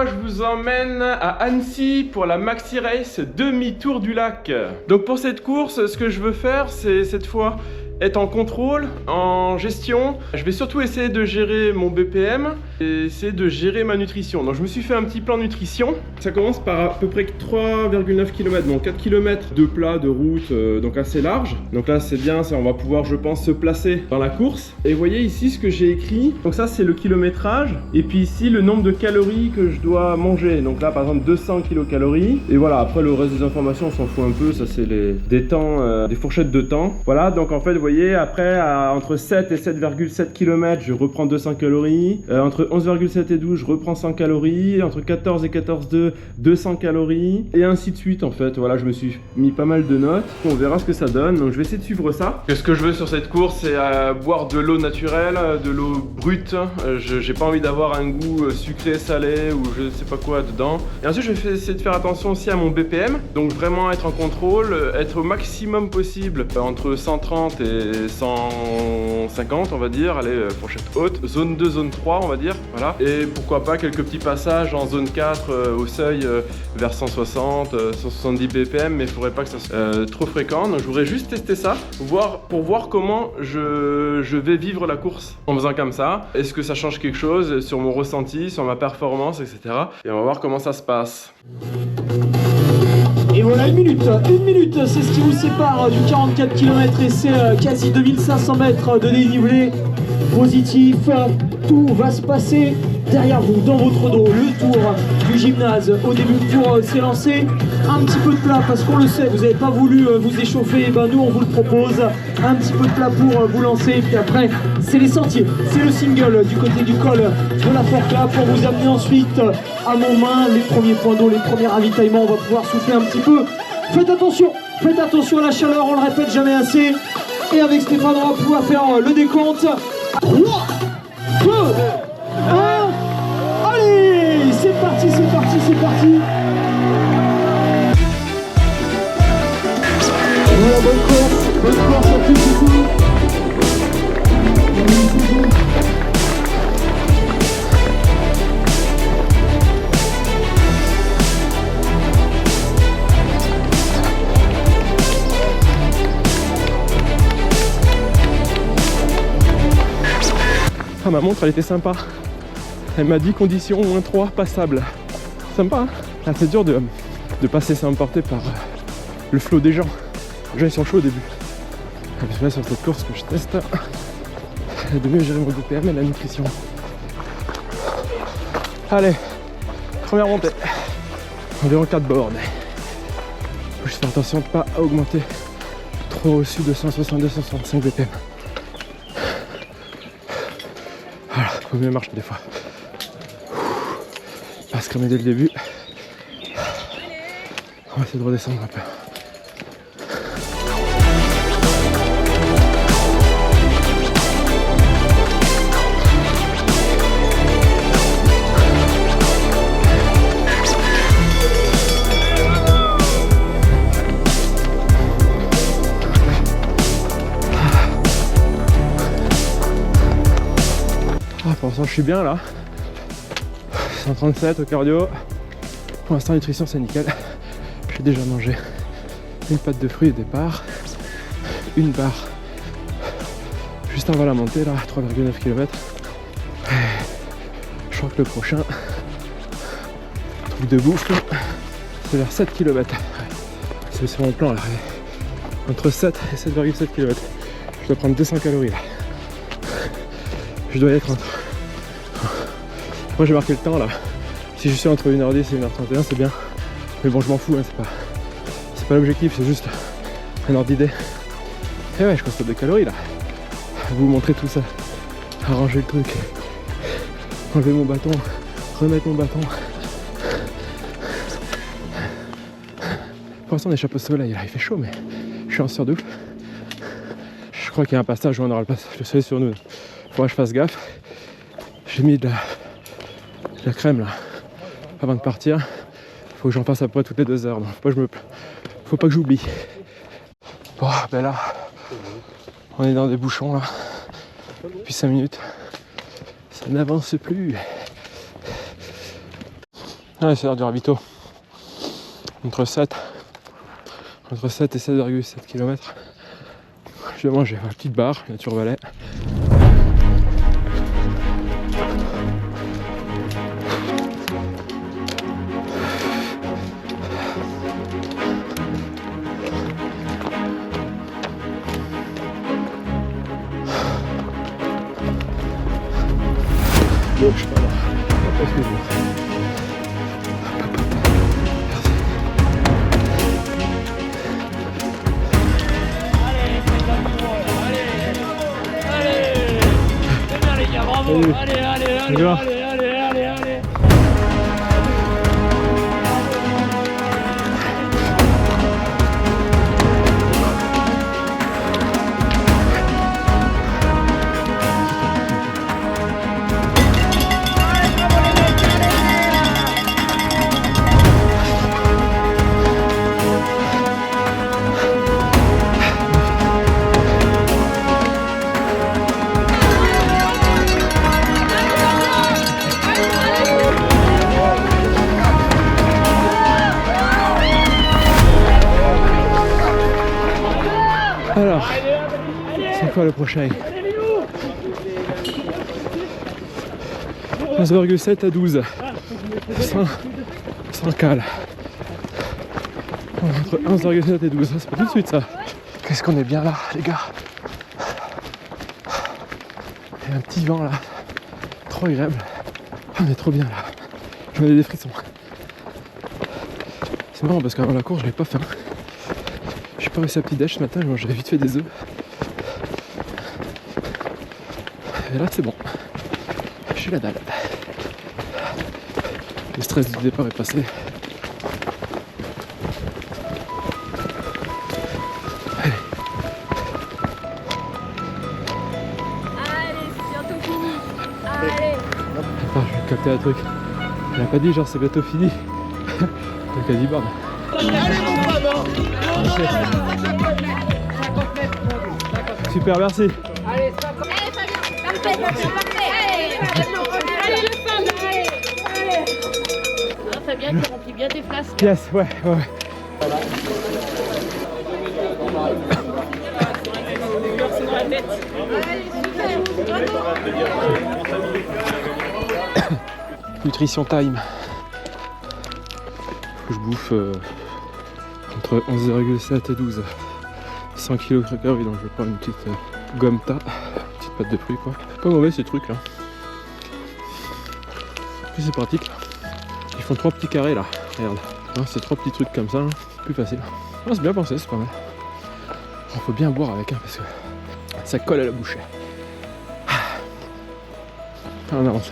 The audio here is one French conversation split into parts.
fois, je vous emmène à Annecy pour la Maxi Race demi-tour du lac. Donc pour cette course, ce que je veux faire, c'est cette fois être en contrôle, en gestion. Je vais surtout essayer de gérer mon BPM et essayer de gérer ma nutrition. Donc je me suis fait un petit plan nutrition. Ça commence par à peu près 3,9 km, donc 4 km de plat, de route, donc assez large. Donc là c'est bien, ça, on va pouvoir, je pense, se placer dans la course. Et vous voyez ici ce que j'ai écrit. Donc ça c'est le kilométrage. Et puis ici le nombre de calories que je dois manger. Donc là par exemple 200 kilocalories. Et voilà, après le reste des informations on s'en fout un peu. Ça c'est des temps, des fourchettes de temps. Voilà, donc en fait vous voyez, après entre 7 et 7,7 km je reprends 200 calories, entre 11,7 et 12 je reprends 100 calories, entre 14 et 14,2 200 calories et ainsi de suite. En fait voilà, je me suis mis pas mal de notes, on verra ce que ça donne, donc je vais essayer de suivre ça. Ce que je veux sur cette course c'est boire de l'eau naturelle, de l'eau brute. J'ai pas envie d'avoir un goût sucré, salé ou je sais pas quoi dedans. Et ensuite je vais essayer de faire attention aussi à mon BPM, donc vraiment être en contrôle, être au maximum possible entre 130 et 150 on va dire, allez, fourchette haute, zone 2, zone 3 on va dire, voilà. Et pourquoi pas quelques petits passages en zone 4 au seuil vers 160, 170 BPM, mais il faudrait pas que ça soit trop fréquent. Donc je voudrais juste tester ça, pour voir comment je vais vivre la course en faisant comme ça. Est-ce que ça change quelque chose sur mon ressenti, sur ma performance, etc. Et on va voir comment ça se passe. Et voilà, une minute, c'est ce qui vous sépare du 44 km et c'est quasi 2500 mètres de dénivelé positif. Tout va se passer derrière vous, dans votre dos. Le tour du gymnase au début du tour s'est lancé. Un petit peu de plat parce qu'on le sait, vous n'avez pas voulu vous échauffer, et ben nous on vous le propose. Un petit peu de plat pour vous lancer, et puis après c'est les sentiers, c'est le single du côté du col de la Forclaz pour vous amener ensuite à Montmain, les premiers points d'eau, les premiers ravitaillements. On va pouvoir souffler un petit peu. Faites attention à la chaleur, on le répète jamais assez. Et avec Stéphane on va pouvoir faire le décompte. 3, 2, 1, allez, c'est parti. Voilà, bonne course à tous du coup. Ah, ma montre elle était sympa. Elle m'a dit condition -3 passable. Sympa hein. Ah, c'est dur de pas se emporter par le flot des gens. Les gens ils sont chauds au début. Parce que là sur cette course que je teste, de mieux gérer mon BPM et la nutrition. Allez, première montée. Environ 4 bornes. Faut juste faire attention de ne pas augmenter trop au-dessus de 162-165 BPM. Voilà, faut mieux marcher des fois. Pas se cramer dès le début. On va essayer de redescendre un peu. Pour l'instant je suis bien là, 137 au cardio. Pour l'instant nutrition c'est nickel. J'ai déjà mangé une pâte de fruits au départ, une barre juste avant la montée là, 3,9 km. Je crois que le prochain truc de bouffe c'est vers 7 km. C'est mon plan là, entre 7 et 7,7 km. Je dois prendre 200 calories là. Je dois y être entre... Moi j'ai marqué le temps là. Si je suis entre 1h10 et 1h31 c'est bien. Mais bon je m'en fous hein, c'est pas l'objectif, c'est juste un ordre d'idée. Et ouais je constate des calories là. Vous montrer tout ça. Arranger le truc. Enlever mon bâton. Remettre mon bâton. Pour l'instant on échappe au soleil là, il fait chaud mais je suis en sueur de ouf. Je crois qu'il y a un passage où on aura le soleil sur nous. Faudra que je fasse gaffe. J'ai mis de la crème là avant de partir. Faut que j'en fasse à peu près toutes les 2 heures. Donc faut pas que j'oublie. Bon ben là on est dans des bouchons là depuis 5 minutes. Ça n'avance plus. Ouais, c'est l'heure du ravito. Entre 7 et 7,7 km. Je vais manger ma petite barre, nature Valais. Je suis pas là. Parce que Allez. alors, c'est quoi le prochain? 11,7 à 12. Sans cale. Entre 11,7 et 12, c'est pas tout de suite ça. Qu'est-ce qu'on est bien là, les gars. Il y a un petit vent là, trop agréable. On est trop bien là. J'en ai des frissons. C'est marrant parce qu'avant la course, je l'ai pas faim. J'ai pas réussi à petit déj ce matin, j'avais vite fait des œufs. Et là c'est bon. Je suis la dalle. Le stress du départ est passé. Allez. Allez, c'est bientôt fini. Allez. Attends, je vais capter un truc. Elle a pas dit genre c'est bientôt fini. Donc elle dit bon. Super, merci. Allez, Fabien. Parfait. Allez, le femme. Allez. Ah, Fabien qui remplit bien tes flasques. Yes, ouais. Nutrition time. Faut que je bouffe entre 11,7 et 12. 100 kg de calories, donc je vais prendre une petite gomta, une petite pâte de fruits quoi. Pas mauvais ces trucs là. En plus c'est pratique là. Ils font 3 petits carrés là, regarde. Hein, c'est 3 petits trucs comme ça, hein. Plus facile. Ah, c'est bien pensé, c'est pas mal. Il faut bien boire avec, hein, parce que ça colle à la bouche. On avance.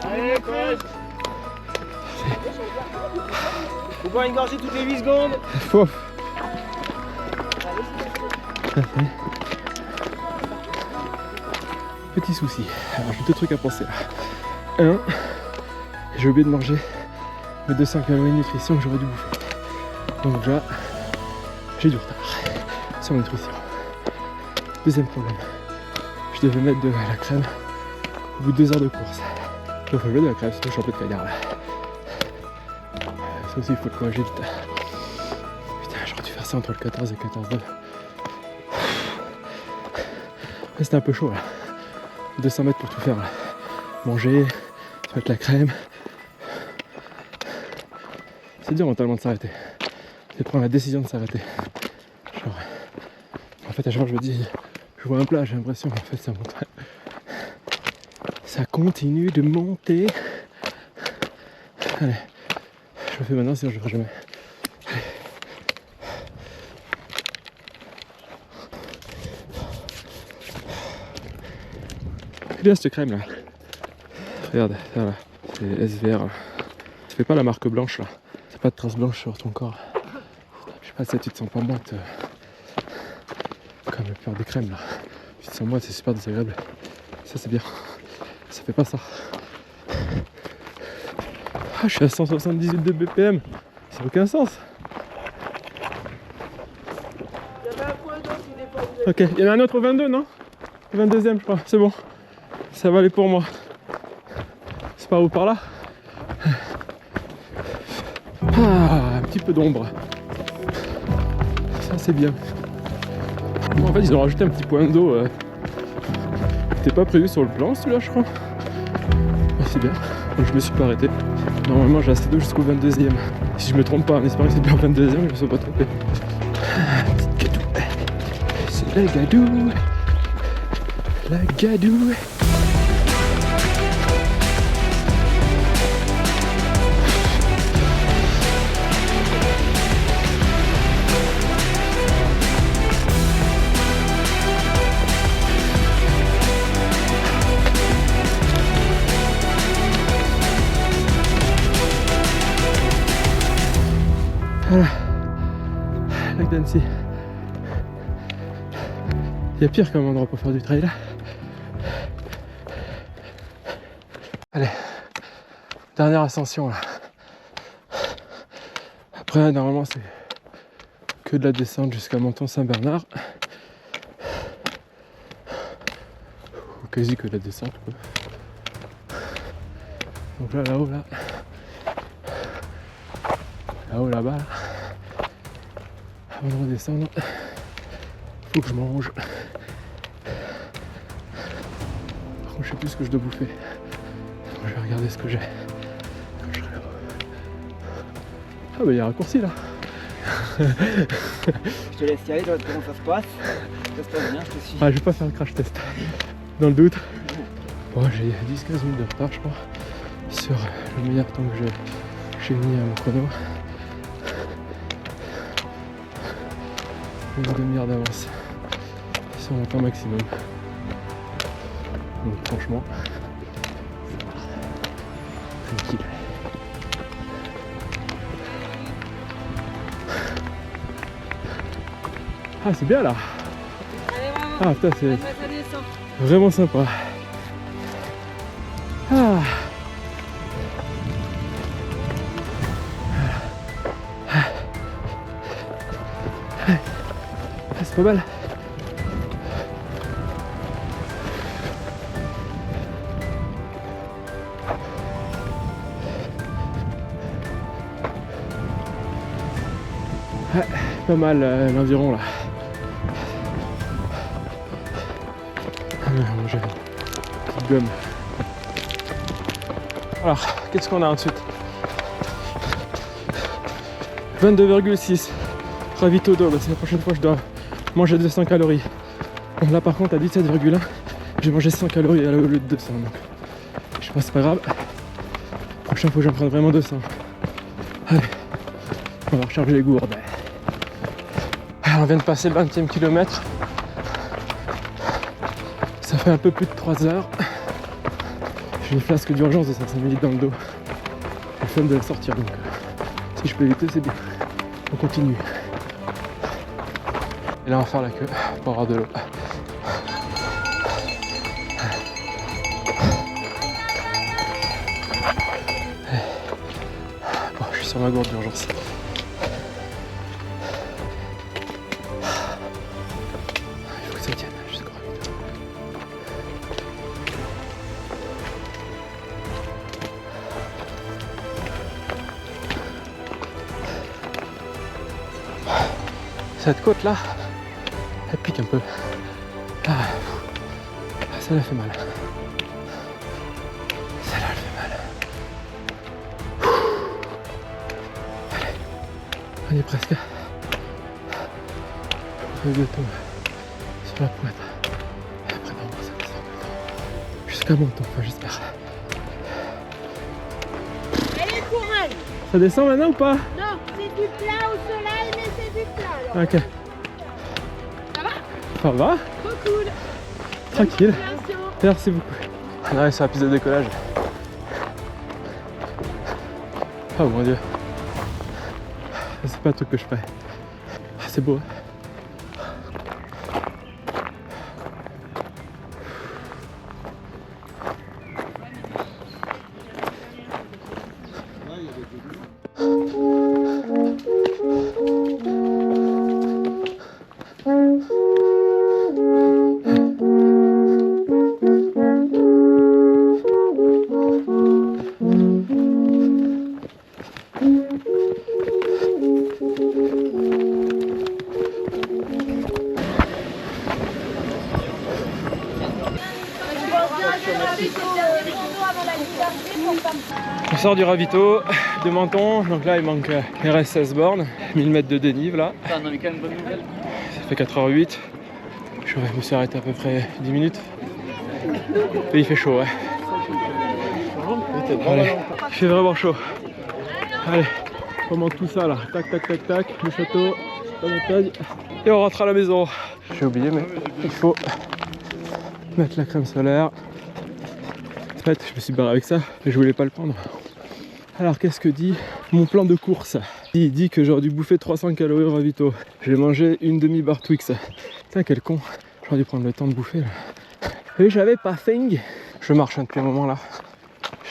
Allez, coach. Faut boire une gorgée toutes les 8 secondes. Faut. Petit souci. Alors j'ai 2 trucs à penser là. 1, j'ai oublié de manger mes 200 calories de nutrition que j'aurais dû bouffer. Donc déjà, j'ai du retard sur la nutrition. Deuxième problème, je devais mettre de la crème au bout de 2 heures de course. Il faut jouer de la crème, sinon je suis un peu de cagnard là. Ça aussi il faut le corriger vite. Putain, j'aurais dû faire ça entre le 14 et 14-2. C'était un peu chaud là. 200 mètres pour tout faire là. Manger, se mettre la crème. C'est dur mentalement de s'arrêter. C'est prendre la décision de s'arrêter. Genre, en fait à chaque fois je me dis, je vois un plat, j'ai l'impression qu'en fait ça monte. Ça continue de monter. Allez, je le fais maintenant sinon je le ferai jamais. Allez. C'est bien cette crème là. Regarde, là, c'est SVR. Ça fait pas la marque blanche là. C'est pas de traces blanches sur ton corps. Je sais pas si tu te sens pas moite comme la plupart des crèmes là. Tu te sens moite, c'est super désagréable. Ça c'est bien. Ça fait pas ça. Ah, je suis à 178 de BPM. Ça n'a aucun sens. Il y avait un point d'eau qui n'est pas ouvert. Ok, il y en a un autre au 22, non? 22e je crois, c'est bon. Ça va aller pour moi. C'est par où, par là? Ah, un petit peu d'ombre. Ça c'est bien. Bon, en fait ils ont rajouté un petit point d'eau. C'était pas prévu sur le plan celui-là je crois. Ah, c'est bien. Donc je me suis pas arrêté. Normalement j'ai assez d'eau jusqu'au 22e. Si je me trompe pas, en espérant que c'est bien au 22e, je me suis pas trompé. Petite gadou. C'est la gadou. La gadou. Voilà, lac d'Annecy. Il y a pire comme endroit pour faire du trail là. Allez, dernière ascension là. Après normalement c'est que de la descente jusqu'à Menton-Saint-Bernard. Ou quasi que de la descente quoi. Donc là, là-haut là. Là-haut là-bas là. Avant de redescendre, faut que je mange. Par contre, je sais plus ce que je dois bouffer. Donc, je vais regarder ce que j'ai quand je serai là-haut. Ah bah il y a un raccourci là. Je te laisse y aller, je vois comment ça se passe. Ça se passe bien, je te suis. Ah, je vais pas faire le crash test. Dans le doute. Bon, j'ai 10-15 minutes de retard je crois. Sur le meilleur temps que j'ai mis à mon chrono. Une demi-heure d'avance sur mon temps maximum. Donc franchement, tranquille. Ah c'est bien là. Ah putain c'est vraiment sympa. Ah. C'est pas mal. Ouais, pas mal l'environ là. J'ai une petite gomme. Alors, qu'est-ce qu'on a ensuite? 22,6 ravito d'eau, c'est la prochaine fois que je dois manger 200 calories. Bon, là par contre à 17,1 j'ai mangé 100 calories au lieu de 200 donc je sais pas, c'est pas grave. Prochaine fois j'en prends vraiment 200. Allez, on va recharger les gourdes. Alors, on vient de passer le 20e kilomètre. Ça fait un peu plus de 3 heures. J'ai une flasque d'urgence de 500 ml dans le dos. J'ai le fun de la sortir donc si je peux éviter c'est bien. On continue. Et là on va faire la queue pour avoir de l'eau. Bon, je suis sur ma gourde d'urgence. Il faut que ça tienne jusqu'au ravito. Cette côte là, elle pique un peu. Ah, ça la fait mal. Celle-là elle fait mal. Allez, on y est presque. Le béton sur la pointe. Et après normalement ça descend jusqu'à Menton, enfin j'espère. Allez, courage. Ça descend maintenant ou pas? Non, c'est du plat au soleil, mais c'est du plat. Alors. Ok. Ça va? Ça va? Trop cool. Tranquille. Attention. Merci beaucoup. On arrive sur la piste de décollage. Oh mon dieu. C'est pas un truc que je ferais. Ah, c'est beau. Hein. sort du ravito de Menton, donc là il manque il reste 16 bornes, 1000 mètres de dénive là. On avait quand même une bonne nouvelle. Ça fait 4h08. Je me suis arrêté à peu près 10 minutes. Et il fait chaud, ouais. Allez, il fait vraiment chaud. Allez, on monte tout ça là. Tac, tac, tac, tac. Le château, la montagne. Et on rentre à la maison. J'ai oublié, mais il faut mettre la crème solaire. En fait, je me suis barré avec ça, mais je voulais pas le prendre. Alors, qu'est-ce que dit mon plan de course? Il dit que j'aurais dû bouffer 300 calories au ravito. Je vais manger une demi-barre Twix. Putain, quel con. J'aurais dû prendre le temps de bouffer là. Et j'avais pas faim. Je marche depuis un moment là.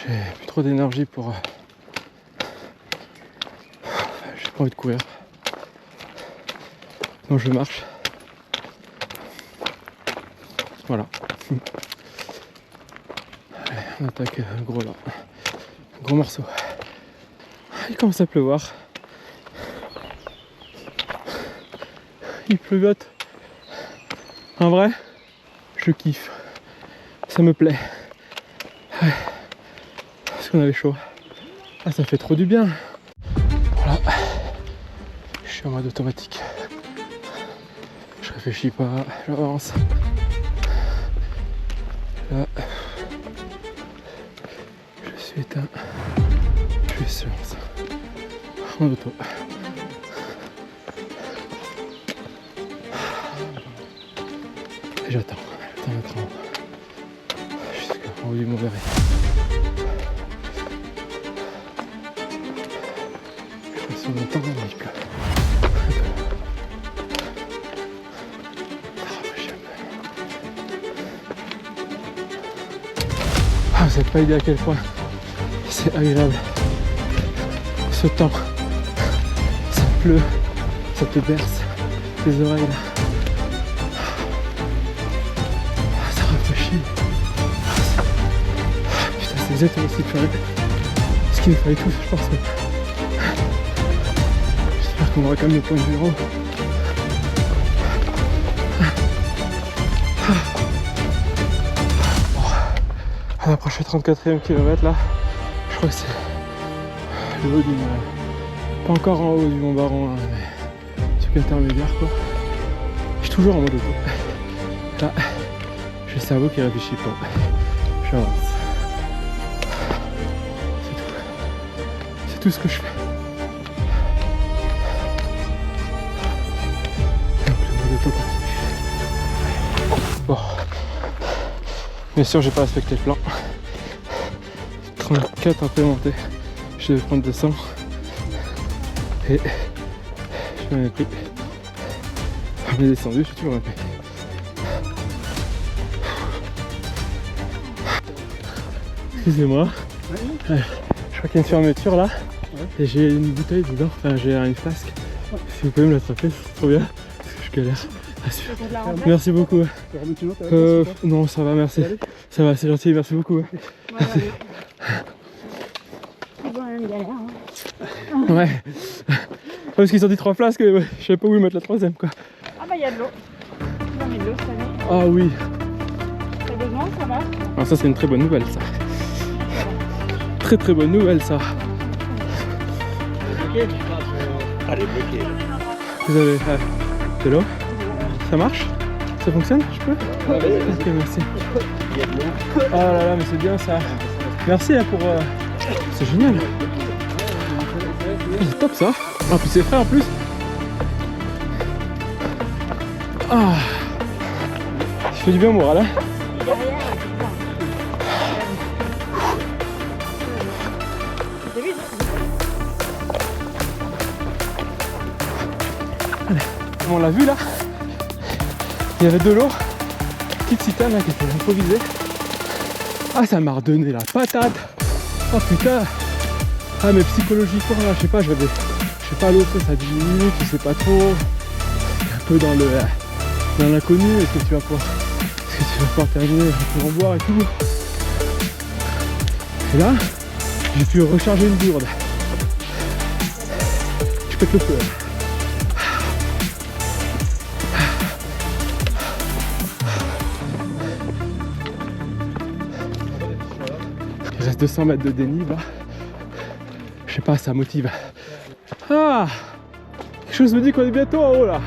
J'ai plus trop d'énergie pour... J'ai pas envie de courir. Donc je marche. Voilà. Allez, on attaque gros là. Gros morceau. Il commence à pleuvoir. Il pleuviote. En vrai, je kiffe. Ça me plaît. Ouais. Parce qu'on avait chaud. Ah, ça fait trop du bien. Voilà. Je suis en mode automatique. Je réfléchis pas, j'avance. Là. Je suis éteint. Je suis silence. En auto. Et j'attends. J'attends notre train. Jusqu'au haut du Mont-Verret. Je crois que si on entend, il pleut. Ah, vous n'avez pas idée à quel point c'est agréable. Ce temps, ça pleut, ça te berce les oreilles là. Ça rafraîchit. Putain, c'est exactement ce qu'il nous fallait tous, je pense. J'espère qu'on aura quand même le point de vue en haut. On approche le 34e kilomètre là. Je crois que c'est le haut d'une... Pas encore en haut du Mont Baron, hein, mais truc intermédiaire quoi. Je suis toujours en mode auto. Là, j'ai le cerveau qui réfléchit pas. J'avance. C'est tout. C'est tout ce que je fais. Donc le mode auto continue. Bon. Bien sûr, j'ai pas respecté le plan. 34 implémentés. Je devais prendre 200. Et je m'en ai pris. Je l'ai descendu, je suis toujours pris. Excusez-moi. Je crois qu'il y a une fermeture là. Et j'ai une bouteille dedans. Enfin, j'ai une flasque. Si vous pouvez me l'attraper, c'est trop bien. Parce que je galère. Ah, super. Merci beaucoup. Non, ça va, merci. Ça va, c'est gentil, merci beaucoup. Ouais. Parce qu'ils ont dit 3 flasques, je savais pas où mettre la 3ème quoi. Ah bah il y a de l'eau. Ils ont mis de l'eau cette année. Ah oui. T'as besoin, ça va? Alors ça c'est une très bonne nouvelle ça. Très très bonne nouvelle ça. Elle est bloquée. Vous avez de l'eau? Ça marche? Ça fonctionne? Je peux? Ok, merci. Il y a de l'eau. Oh là là, mais c'est bien ça. Merci hein, pour... C'est génial. C'est top ça. Ah, puis c'est frais en plus. Ah. Ça fait du bien au moral hein. Allez, on l'a vu là. Il y avait de l'eau. Petite citerne là qui était improvisée. Ah, ça m'a redonné la patate. Oh putain. Ah mais psychologiquement là, je sais pas, j'avais... Je sais pas, l'eau ça 10 minutes, je sais pas trop. C'est un peu dans l'inconnu, est-ce que tu vas pouvoir terminer un peu en boire et tout. Et là, j'ai pu recharger une gourde. Je pète le feu là. Il reste 200 mètres de dénive là. Je sais pas, ça motive. Ah, quelque chose me dit qu'on est bientôt en haut là.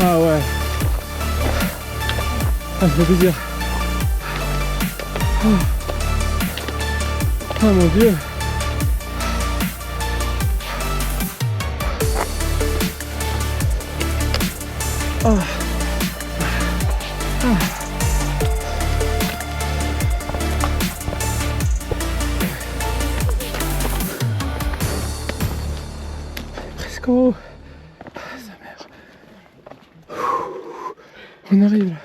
Ah ouais. Ah, ça fait plaisir. Oh mon Dieu. Ah. Ah. Presque en haut. Ah, sa mère. On arrive là.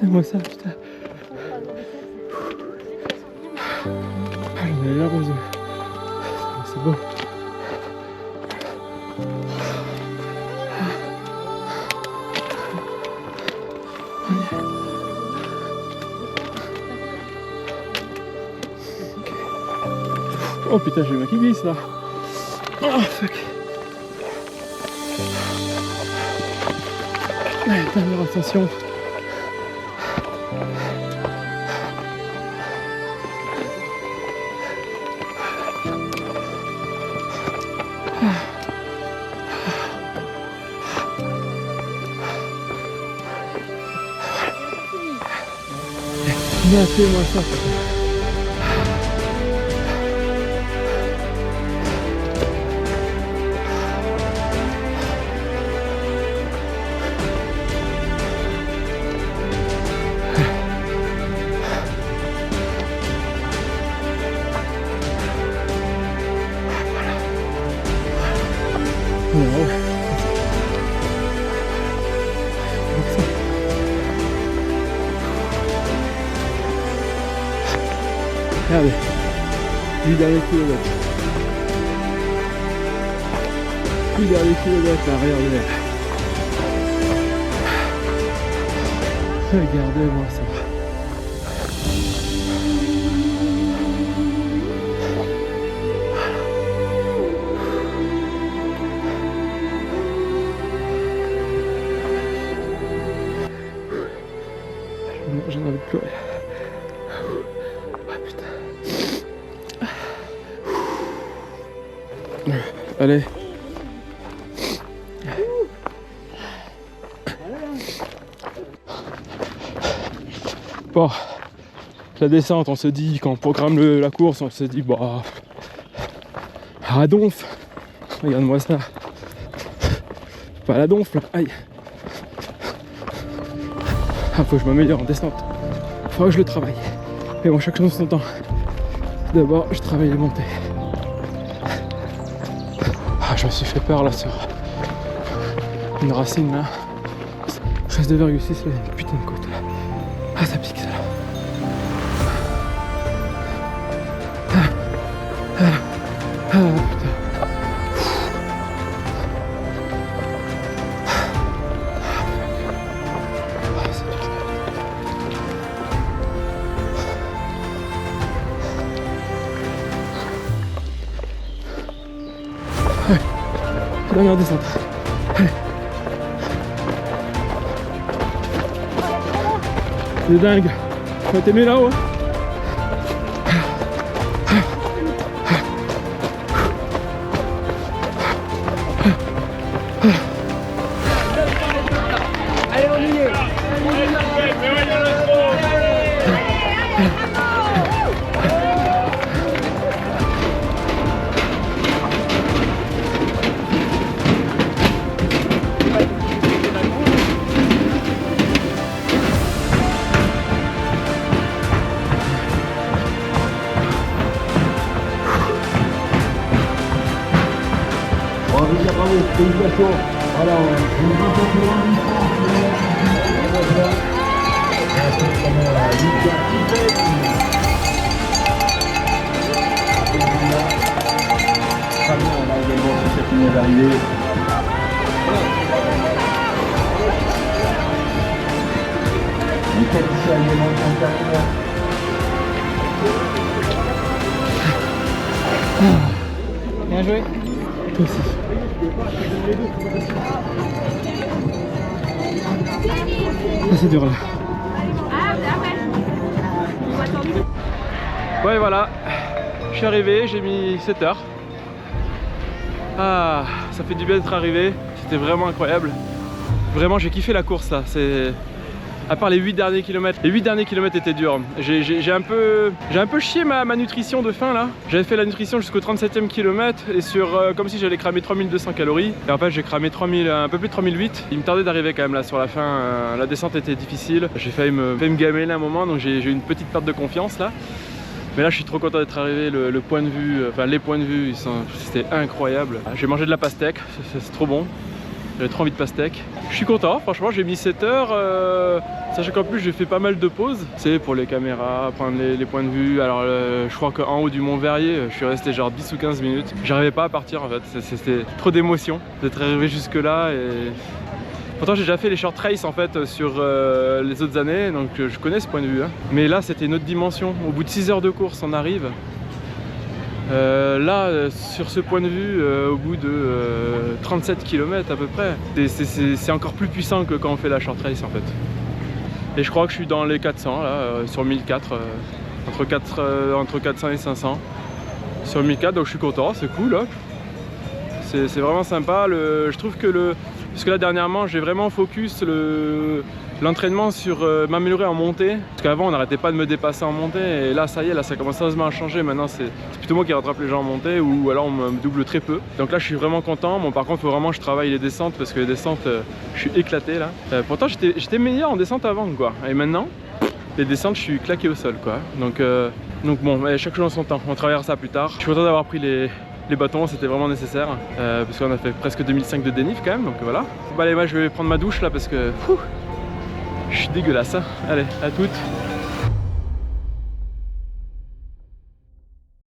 Regardez-moi ça, putain. Ah, j'en ai l'air rosé. C'est beau. Oh putain, j'ai ma qui glisse là. Oh fuck. Allez, dernière ascension. Bien fait moi ça. Regardez, 8 derniers kilomètres. 8 derniers kilomètres là, regardez. Regardez-moi ça. J'en avais de pleurer. Allez. Bon, la descente, on se dit, quand on programme la course, on se dit, bah, à donf. Regarde-moi ça. Pas la donf là, aïe. Ah, faut que je m'améliore en descente. Faut que je le travaille. Mais bon, chaque chose en son temps. D'abord, je travaille les montées. Ah, je me suis fait peur là sur une racine là. 13,6 là, une putain de côte là. Ah, ça pique ça là. Ah, putain. Ah, c'est dur. Ouais. Dernière descente. Allez. C'est dingue. Faut t'aimer là-haut. Hein. Allez, on y est. Bravo, félicitations. Voilà, on a également cette ligne d'arrivée. Les qualifiés également sont terminés. Bien joué. Toi aussi. Ah, c'est dur là. Ouais, voilà, je suis arrivé, j'ai mis 7 heures. Ah, ça fait du bien d'être arrivé, c'était vraiment incroyable. Vraiment, j'ai kiffé la course là. À part les 8 derniers kilomètres. Les 8 derniers kilomètres étaient durs. J'ai un peu chié ma nutrition de faim là. J'avais fait la nutrition jusqu'au 37e kilomètre et comme si j'allais cramer 3200 calories. Et en fait j'ai cramé un peu plus de 3008. Il me tardait d'arriver quand même là sur la fin. La descente était difficile. J'ai failli me gamer là un moment, donc j'ai eu une petite perte de confiance là. Mais là je suis trop content d'être arrivé, le point de vue, enfin les points de vue, c'était incroyable. J'ai mangé de la pastèque, c'est trop bon. J'avais trop envie de pastèque. Je suis content, franchement j'ai mis 7 heures, sachant qu'en plus j'ai fait pas mal de pauses. C'est pour les caméras, prendre les points de vue. Alors je crois qu'en haut du Mont Verrier, je suis resté genre 10 ou 15 minutes. J'arrivais pas à partir en fait, c'était trop d'émotion d'être arrivé jusque là. Et pourtant j'ai déjà fait les short race en fait sur les autres années, donc je connais ce point de vue. Hein. Mais là c'était une autre dimension. Au bout de 6 heures de course on arrive. Là, sur ce point de vue, au bout de 37 km à peu près, c'est encore plus puissant que quand on fait la short race en fait. Et je crois que je suis dans les 400 là, sur 1004, entre 400 et 500 sur 1004, donc je suis content, c'est cool. Hein. C'est vraiment sympa. Je trouve que parce que là dernièrement j'ai vraiment focus l'entraînement sur m'améliorer en montée, parce qu'avant on n'arrêtait pas de me dépasser en montée, et là ça y est, là ça commence sérieusement à changer. Maintenant c'est plutôt moi qui rattrape les gens en montée, ou alors on me double très peu. Donc là je suis vraiment content. Bon, par contre il faut vraiment que je travaille les descentes, parce que les descentes je suis éclaté là. Pourtant j'étais meilleur en descente avant quoi, et maintenant les descentes je suis claqué au sol quoi. Donc bon, chaque chose en son temps, on travaillera ça plus tard. Je suis content d'avoir pris les bâtons, c'était vraiment nécessaire, parce qu'on a fait presque 2005 de dénive quand même, donc voilà. Bon allez, moi je vais prendre ma douche là parce que je suis dégueulasse. Hein. Allez, à toutes.